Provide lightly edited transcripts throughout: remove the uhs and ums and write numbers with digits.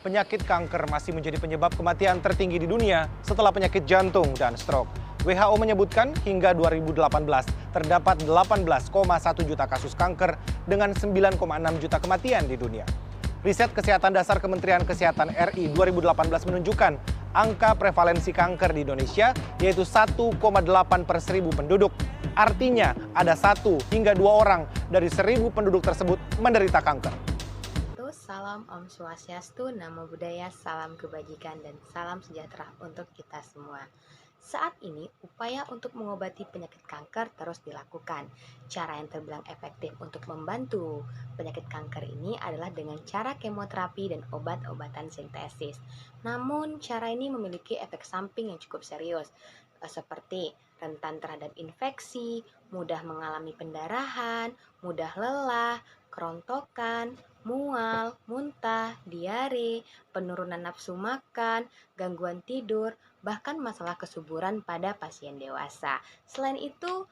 Penyakit kanker masih menjadi penyebab kematian tertinggi di dunia setelah penyakit jantung dan stroke. WHO menyebutkan hingga 2018 terdapat 18,1 juta kasus kanker dengan 9,6 juta kematian di dunia. Riset Kesehatan Dasar Kementerian Kesehatan RI 2018 menunjukkan angka prevalensi kanker di Indonesia yaitu 1,8 per 1000 penduduk. Artinya ada 1 hingga 2 orang dari 1000 penduduk tersebut menderita kanker. Salam Om Swastiastu, Namo Buddhaya, salam kebajikan dan salam sejahtera untuk kita semua. Saat ini, upaya untuk mengobati penyakit kanker terus dilakukan. Cara yang terbilang efektif untuk membantu penyakit kanker ini adalah dengan cara kemoterapi dan obat-obatan sintesis. Namun, cara ini memiliki efek samping yang cukup serius, seperti rentan terhadap infeksi, mudah mengalami pendarahan, mudah lelah, kerontokan, mual, muntah, diare, penurunan nafsu makan, gangguan tidur, bahkan masalah kesuburan pada pasien dewasa. Selain itu,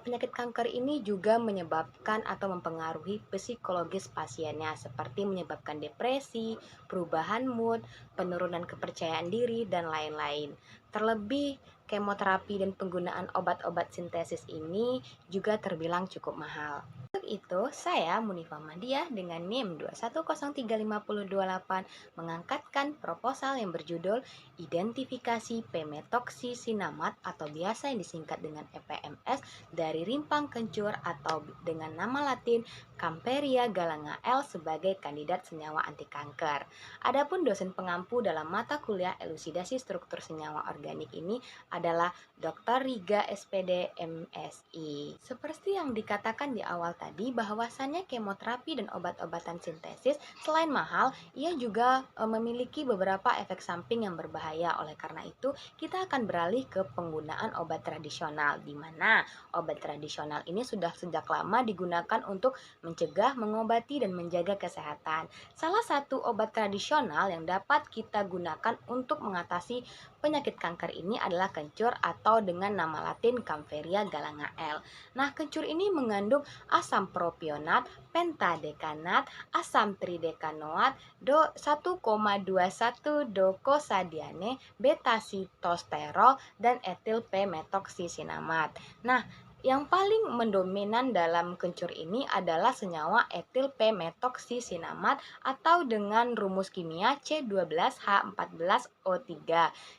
penyakit kanker ini juga menyebabkan atau mempengaruhi psikologis pasiennya, seperti menyebabkan depresi, perubahan mood, penurunan kepercayaan diri, dan lain-lain. Terlebih, kemoterapi dan penggunaan obat-obat sintesis ini juga terbilang cukup mahal. Untuk itu, saya Munifah Mahdiah dengan NIM 2103528 mengangkatkan proposal yang berjudul Identifikasi P-metoxycinamide atau biasa yang disingkat dengan EPMS dari rimpang kencur atau dengan nama latin Camperia galanga L sebagai kandidat senyawa anti kanker. Adapun dosen pengampu dalam mata kuliah elusidasi struktur senyawa organik ini adalah Dr. Riga SPD MSI. Seperti yang dikatakan di awal tadi, bahwasannya kemoterapi dan obat-obatan sintesis selain mahal, ia juga memiliki beberapa efek samping yang berbahaya. Oleh karena itu, kita akan beralih ke penggunaan obat tradisional, di mana obat tradisional ini sudah sejak lama digunakan untuk mencegah, mengobati, dan menjaga kesehatan. Salah satu obat tradisional yang dapat kita gunakan untuk mengatasi penyakit kanker ini adalah kencur atau dengan nama latin Camperia galanga L. Nah, kencur ini mengandung asam propionat, pentadekanat, asam tridekanoat, 1,21 docosahexadiene, beta-sitosterol, dan etil P-metoxycinamide. Nah, yang paling mendominan dalam kencur ini adalah senyawa etil P-metoxycinamide atau dengan rumus kimia C12H14O3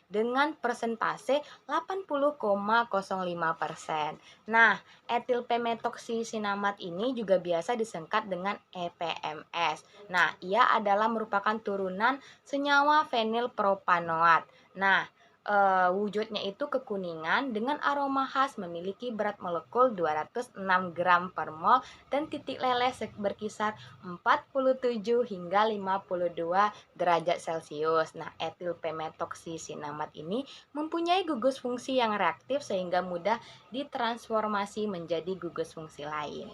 dengan persentase 80,05%. Nah, etil P-metoxycinamide ini juga biasa disingkat dengan EPMS. Nah, ia adalah merupakan turunan senyawa fenilpropanoat. Nah, wujudnya itu kekuningan dengan aroma khas, memiliki berat molekul 206 gram per mol dan titik leleh berkisar 47 hingga 52 derajat Celcius. Nah, etil P-metoxycinamide ini mempunyai gugus fungsi yang reaktif sehingga mudah ditransformasi menjadi gugus fungsi lain.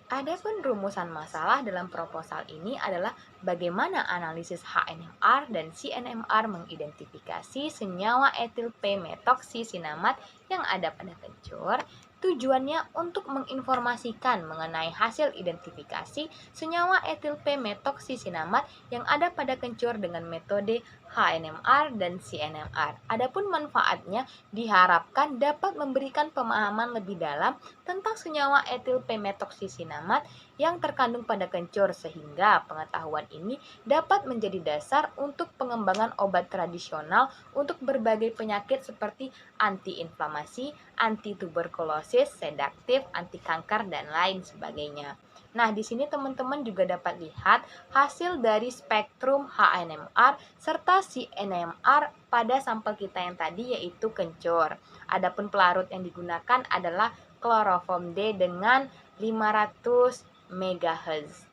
Adapun rumusan masalah dalam proposal ini adalah bagaimana analisis HNMR dan CNMR mengidentifikasi senyawa etil P-metoxycinamide yang ada pada kencur. Tujuannya untuk menginformasikan mengenai hasil identifikasi senyawa etil P-metoxycinamide yang ada pada kencur dengan metode HNMR dan CNMR. Adapun manfaatnya diharapkan dapat memberikan pemahaman lebih dalam tentang senyawa etil P-metoxycinamide yang terkandung pada kencur, sehingga pengetahuan ini dapat menjadi dasar untuk pengembangan obat tradisional untuk berbagai penyakit seperti antiinflamasi, antituberkulosis, sedatif, anti kanker, dan lain sebagainya. Nah, di sini teman-teman juga dapat lihat hasil dari spektrum HNMR serta CNMR pada sampel kita yang tadi, yaitu kencur. Adapun pelarut yang digunakan adalah kloroform D dengan 500 MHz.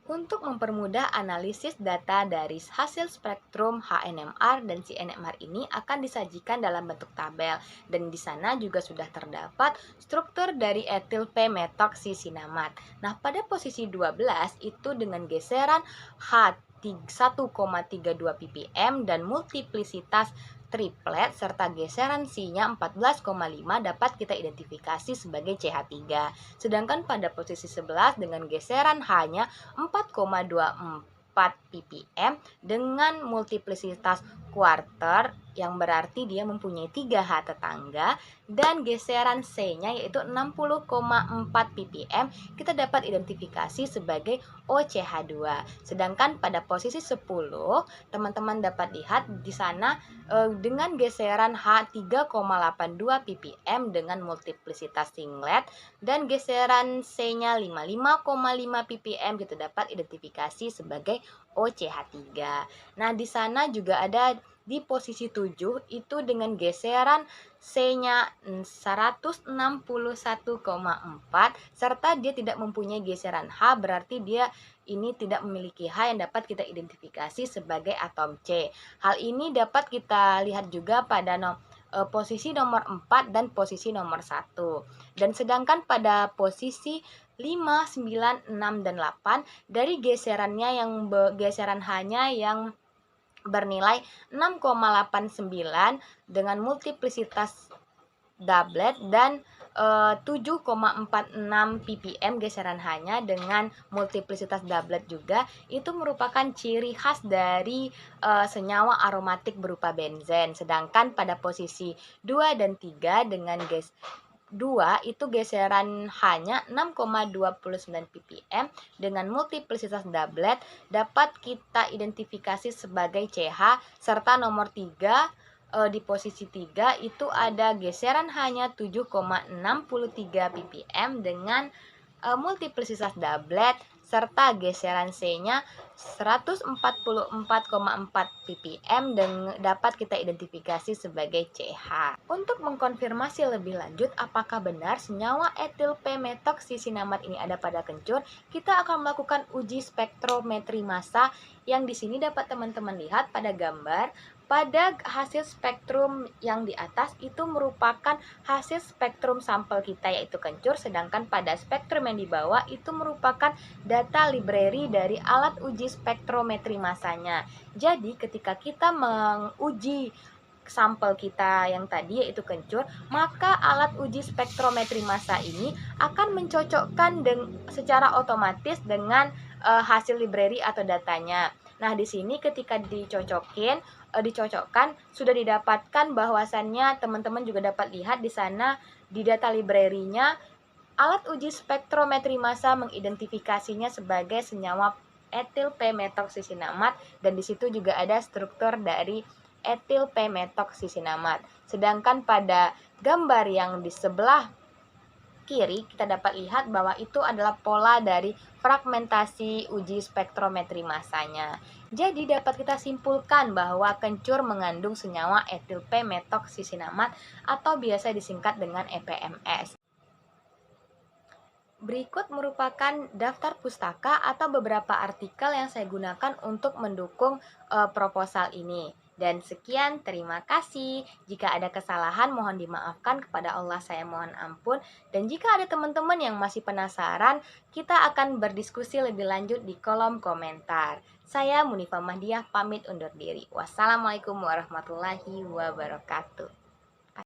Untuk mempermudah analisis data dari hasil spektrum HNMR dan CNMR ini akan disajikan dalam bentuk tabel, dan di sana juga sudah terdapat struktur dari etil P-metoxycinamide. Nah, pada posisi 12 itu dengan geseran H 1,32 ppm dan multiplisitas triplet serta geseran C-nya 14,5 dapat kita identifikasi sebagai CH3. Sedangkan pada posisi 11 dengan geseran H-nya 4,24 ppm dengan multiplisitas kuarter yang berarti dia mempunyai 3H tetangga, dan geseran C-nya yaitu 60,4 ppm kita dapat identifikasi sebagai OCH2. Sedangkan pada posisi 10 teman-teman dapat lihat di sana dengan geseran H 3,82 ppm dengan multiplisitas singlet dan geseran C-nya 55,5 ppm kita dapat identifikasi sebagai OCH3. Nah, di sana juga ada di posisi 7 itu dengan geseran C-nya 161,4 serta dia tidak mempunyai geseran H, berarti dia ini tidak memiliki H yang dapat kita identifikasi sebagai atom C. Hal ini dapat kita lihat juga pada posisi nomor 4 dan posisi nomor 1. Dan sedangkan pada posisi 5, 9, 6, dan 8 dari geserannya geseran H-nya yang bernilai 6,89 dengan multiplisitas doublet dan 7,46 ppm geseran H-nya dengan multiplisitas doublet juga, itu merupakan ciri khas dari senyawa aromatik berupa benzen. Sedangkan pada posisi 2 dan 3 dengan 2 itu geseran H-nya 6,29 ppm dengan multiplisitas doublet dapat kita identifikasi sebagai CH, serta nomor 3 di posisi 3 itu ada geseran H-nya 7,63 ppm dengan multiplisitas doublet serta geseran C-nya 144,4 ppm dan dapat kita identifikasi sebagai CH. Untuk mengkonfirmasi lebih lanjut apakah benar senyawa etil p-metoksisinamat ini ada pada kencur, kita akan melakukan uji spektrometri massa yang di sini dapat teman-teman lihat pada gambar. Pada hasil spektrum yang di atas itu merupakan hasil spektrum sampel kita yaitu kencur, sedangkan pada spektrum yang di bawah itu merupakan data library dari alat uji spektrometri massanya. Jadi ketika kita menguji sampel kita yang tadi yaitu kencur, maka alat uji spektrometri massa ini akan mencocokkan secara otomatis dengan hasil library atau datanya. Nah, di sini ketika dicocokkan sudah didapatkan bahwasannya teman-teman juga dapat lihat di sana di data library-nya alat uji spektrometri massa mengidentifikasinya sebagai senyawa etil p-metoksisinamat dan di situ juga ada struktur dari etil p-metoksisinamat. Sedangkan pada gambar yang di sebelah kiri kita dapat lihat bahwa itu adalah pola dari fragmentasi uji spektrometri massanya. Jadi dapat kita simpulkan bahwa kencur mengandung senyawa etil p-metoksisinamat atau biasa disingkat dengan EPMS. Berikut merupakan daftar pustaka atau beberapa artikel yang saya gunakan untuk mendukung proposal ini. Dan sekian, terima kasih. Jika ada kesalahan mohon dimaafkan, kepada Allah saya mohon ampun. Dan jika ada teman-teman yang masih penasaran, kita akan berdiskusi lebih lanjut di kolom komentar. Saya Munifah Mahdiah pamit undur diri. Wassalamualaikum warahmatullahi wabarakatuh.